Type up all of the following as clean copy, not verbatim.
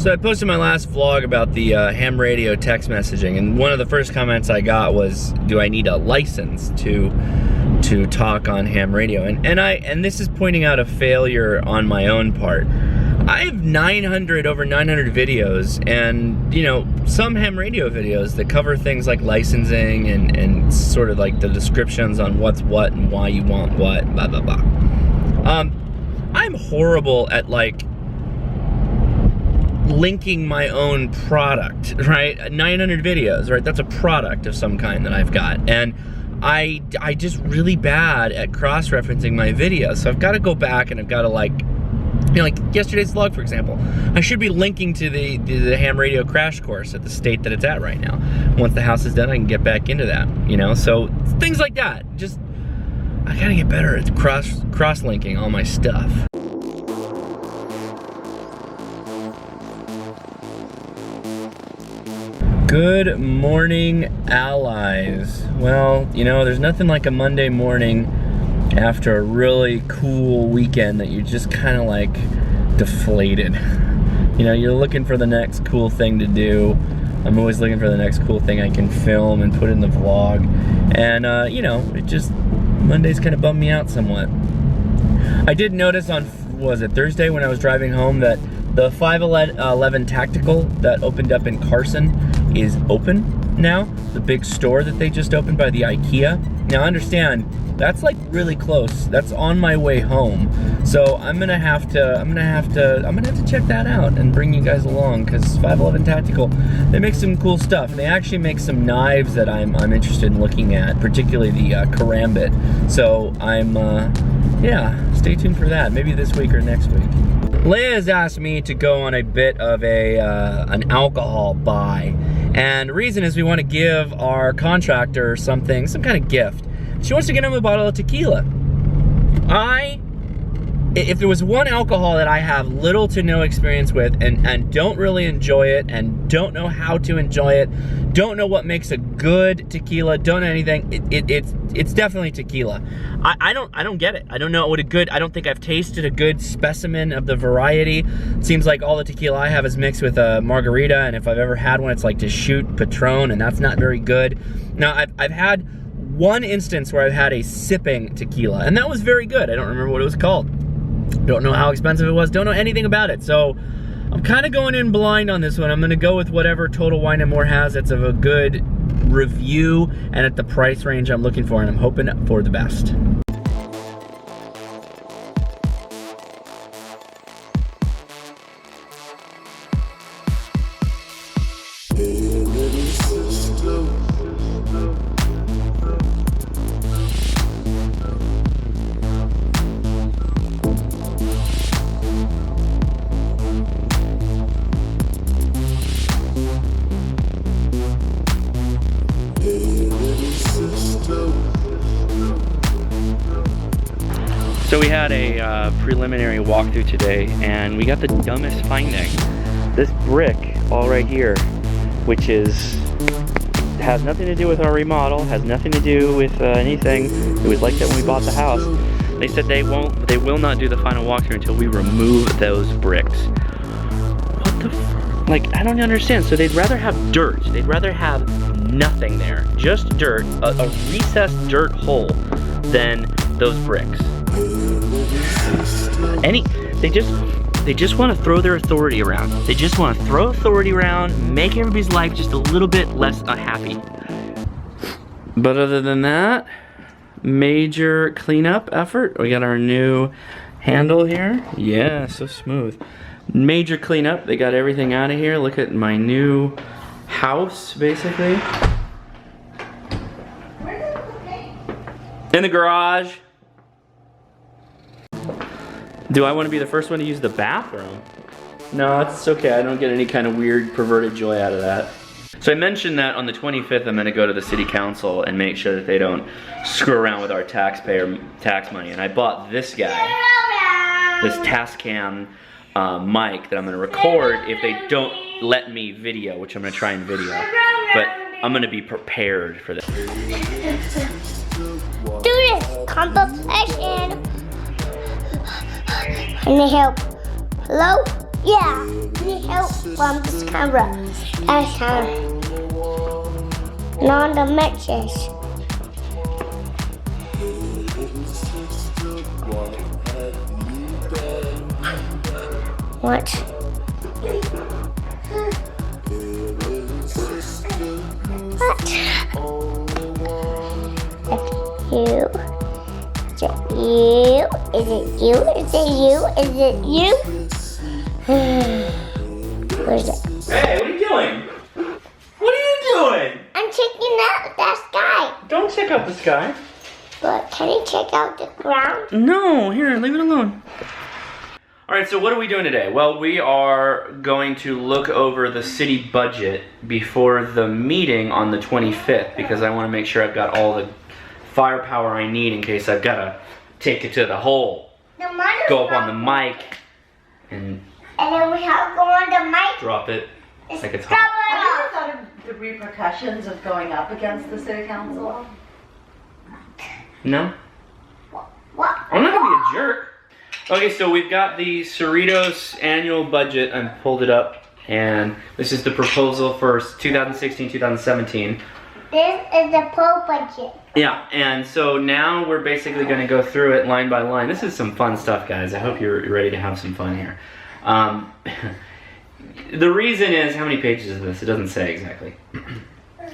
So I posted my last vlog about the ham radio text messaging, and one of the first comments I got was, do I need a license to talk on ham radio? And this is pointing out a failure on my own part. I have over 900 videos, and you know, some ham radio videos that cover things like licensing and sort of like the descriptions on what's what and why you want what, blah blah blah. I'm horrible at like linking my own product, right? 900 videos, right? That's a product of some kind that I've got, and I just really bad at cross-referencing my videos. So I've got to go back and I've got to like, you know, like yesterday's vlog, for example. I should be linking to the ham radio crash course at the state that it's at right now. Once the house is done, I can get back into that, you know? So things like that. Just, I gotta get better at cross-linking all my stuff. Good morning, allies. Well, you know, there's nothing like a Monday morning after a really cool weekend that you're just kind of like deflated. You know, you're looking for the next cool thing to do. I'm always looking for the next cool thing I can film and put in the vlog. And, you know, Mondays kind of bummed me out somewhat. I did notice on, was it Thursday when I was driving home, that the 511 Tactical that opened up in Carson is open now. The big store that they just opened by the IKEA. Now understand, that's like really close. That's on my way home. So I'm gonna have to check that out and bring you guys along, because 511 Tactical, they make some cool stuff. They actually make some knives that I'm interested in looking at, particularly the karambit. So yeah, stay tuned for that. Maybe this week or next week. Leia has asked me to go on a bit of an alcohol buy, and the reason is we want to give our contractor some kind of gift. She wants to get him a bottle of tequila. If there was one alcohol that I have little to no experience with and don't really enjoy it and don't know how to enjoy it, don't know what makes a good tequila, don't know anything, it's definitely tequila. I don't get it. I don't know what I don't think I've tasted a good specimen of the variety. It seems like all the tequila I have is mixed with a margarita, and if I've ever had one, it's like Deschutes Patron, and that's not very good. Now, I've had one instance where I've had a sipping tequila, and that was very good. I don't remember what it was called. Don't know how expensive it was, don't know anything about it. So I'm kind of going in blind on this one. I'm gonna go with whatever Total Wine & More has that's of a good review and at the price range I'm looking for, and I'm hoping for the best. So we had a preliminary walkthrough today, and we got the dumbest finding. This brick all right here, which has nothing to do with our remodel, has nothing to do with anything. It was like that when we bought the house. They said they will not do the final walkthrough until we remove those bricks. What the f? Like, I don't understand. So they'd rather have dirt. They'd rather have nothing there, just dirt, a recessed dirt hole, than those bricks. They just want to throw their authority around. They just want to throw authority around, make everybody's life just a little bit less happy. But other than that, major cleanup effort. We got our new handle here. Yeah, so smooth. Major cleanup. They got everything out of here. Look at my new house, basically. In the garage. Do I want to be the first one to use the bathroom? No, it's okay. I don't get any kind of weird perverted joy out of that. So I mentioned that on the 25th I'm going to go to the city council and make sure that they don't screw around with our tax money. And I bought this guy, this Tascam mic that I'm going to record if they don't let me video, which I'm going to try and video. But I'm going to be prepared for this. Do this compilation. I need help. Hello? Yeah, need help from this camera. That's how. Not the matches. What? What? You. Is it you? Is it you? Is it you? Is it you? Where's it? Hey, what are you doing? What are you doing? I'm checking out that sky. Don't check out the sky. But can you check out the ground? No, here, leave it alone. All right, so what are we doing today? Well, we are going to look over the city budget before the meeting on the 25th because I want to make sure I've got all the firepower I need in case I've got to take it to the hole, go up on the mic, and then we have to go on the mic. drop it like it's Drop hot. it Have you ever thought of the repercussions of going up against the city council? No? What? I'm not gonna be a jerk. Okay, so we've got the Cerritos annual budget. I pulled it up, and this is the proposal for 2016-2017. This is the pro budget. Yeah, and so now we're basically going to go through it line by line. This is some fun stuff, guys. I hope you're ready to have some fun here. The reason is, how many pages is this? It doesn't say exactly.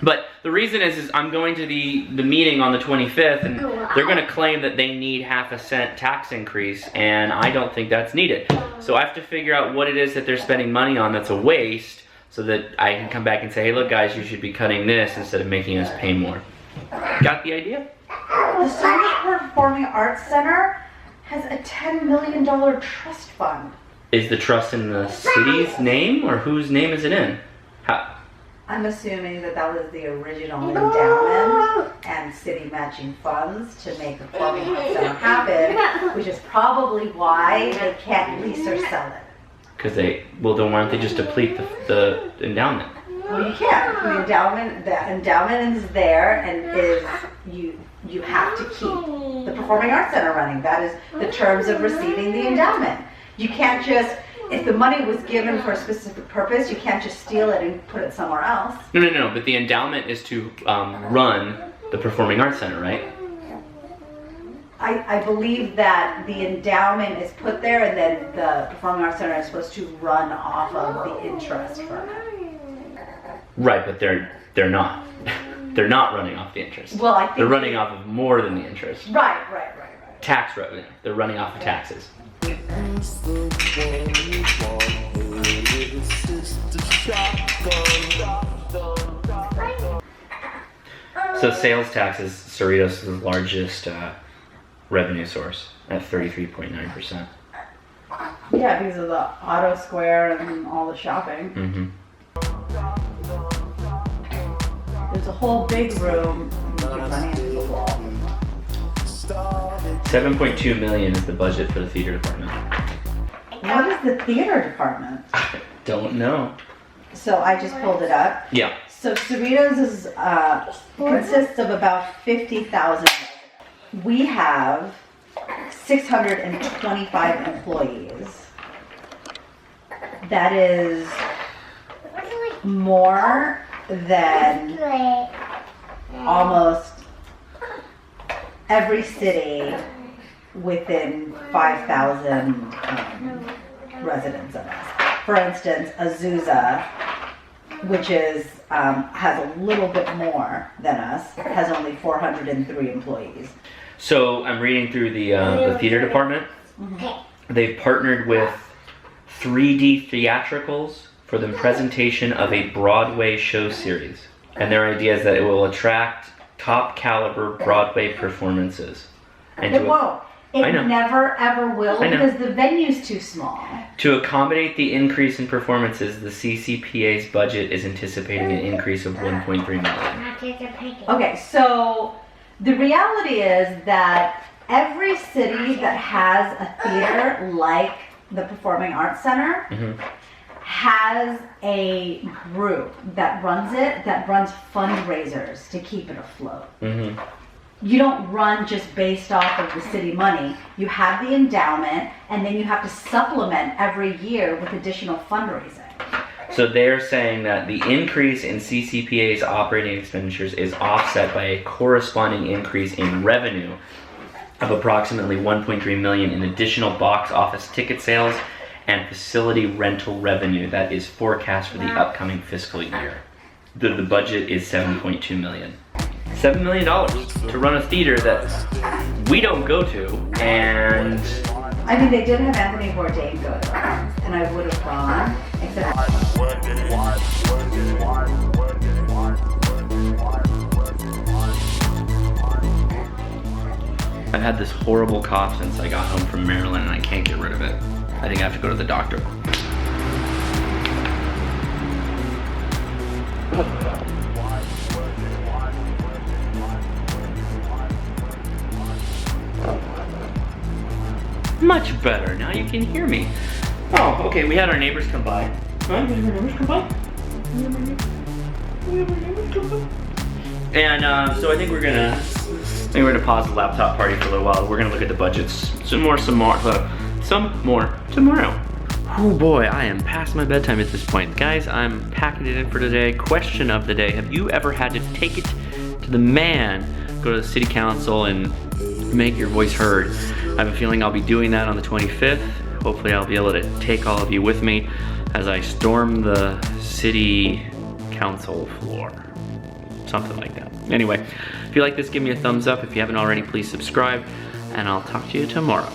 But the reason is I'm going to the meeting on the 25th, and they're going to claim that they need 1/2 cent tax increase, and I don't think that's needed. So I have to figure out what it is that they're spending money on that's a waste, so that I can come back and say, hey, look, guys, you should be cutting this instead of making us pay more. Got the idea? The Cerritos Performing Arts Center has a $10 million trust fund. Is the trust in the city's name, or whose name is it in? How? I'm assuming that was the original endowment and city matching funds to make the Performing Arts Center happen, which is probably why they can't lease or sell it. Because well, then why don't they just deplete the endowment? Well, you can't. The endowment is there, and you have to keep the Performing Arts Center running. That is the terms of receiving the endowment. You can't just, if the money was given for a specific purpose, you can't just steal it and put it somewhere else. No, but the endowment is to run the Performing Arts Center, right? I believe that the endowment is put there, and then the Performing Arts Center is supposed to run off of the interest from it. Right, but they're not. They're not running off the interest. Well, I think they're running off of more than the interest. Right. Tax revenue. They're running off of taxes. So sales taxes, Cerritos' largest revenue source at 33.9%. Yeah, because of the Auto Square and all the shopping. Mm-hmm. There's a whole big room. You can run into the wall. $7.2 million is the budget for the theater department. What is the theater department? Don't know. So I just pulled it up. Yeah. So Cerritos is consists of about 50,000. We have 625 employees. That is more than almost every city within 5,000 residents of us. For instance, Azusa, which is has a little bit more than us, has only 403 employees. So I'm reading through the theater department. Mm-hmm. They've partnered with 3D Theatricals for the presentation of a Broadway show series. And their idea is that it will attract top caliber Broadway performances. And It won't. I know. It never ever will I know. because the venue's too small. To accommodate the increase in performances, the CCPA's budget is anticipating an increase of $1.3 million. Okay, so the reality is that every city that has a theater like the Performing Arts Center Mm-hmm. has a group that runs it, that runs fundraisers to keep it afloat. Mm-hmm. you don't run just based off of the city money. You have the endowment, and then you have to supplement every year with additional fundraising. So they're saying that the increase in CCPA's operating expenditures is offset by a corresponding increase in revenue of approximately $1.3 million in additional box office ticket sales and facility rental revenue that is forecast for the upcoming fiscal year. The budget is $7.2 million. $7 million to run a theater that we don't go to, and I mean, they did have Anthony Bourdain go, and I would have gone, except I've had this horrible cough since I got home from Maryland and I can't get rid of it. I think I have to go to the doctor. Much better, now you can hear me. Oh, okay, we had our neighbors come by. Huh? Did our neighbors come by? And so I think we're gonna pause the laptop party for a little while. We're gonna look at the budgets some more tomorrow. Oh boy, I am past my bedtime at this point. Guys, I'm packing it in for today. Question of the day, have you ever had to take it to the man, go to the city council and make your voice heard? I have a feeling I'll be doing that on the 25th. Hopefully I'll be able to take all of you with me as I storm the city council floor. Something like that. Anyway, if you like this, give me a thumbs up. If you haven't already, please subscribe, and I'll talk to you tomorrow.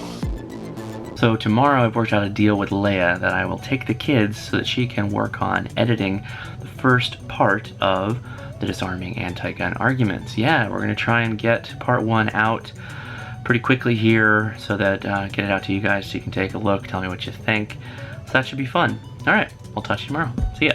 So tomorrow I've worked out a deal with Leia that I will take the kids so that she can work on editing the first part of the disarming anti-gun arguments. Yeah, we're gonna try and get part 1 out pretty quickly here so that get it out to you guys so you can take a look, tell me what you think. So that should be fun. All right, we'll talk to you tomorrow. See ya.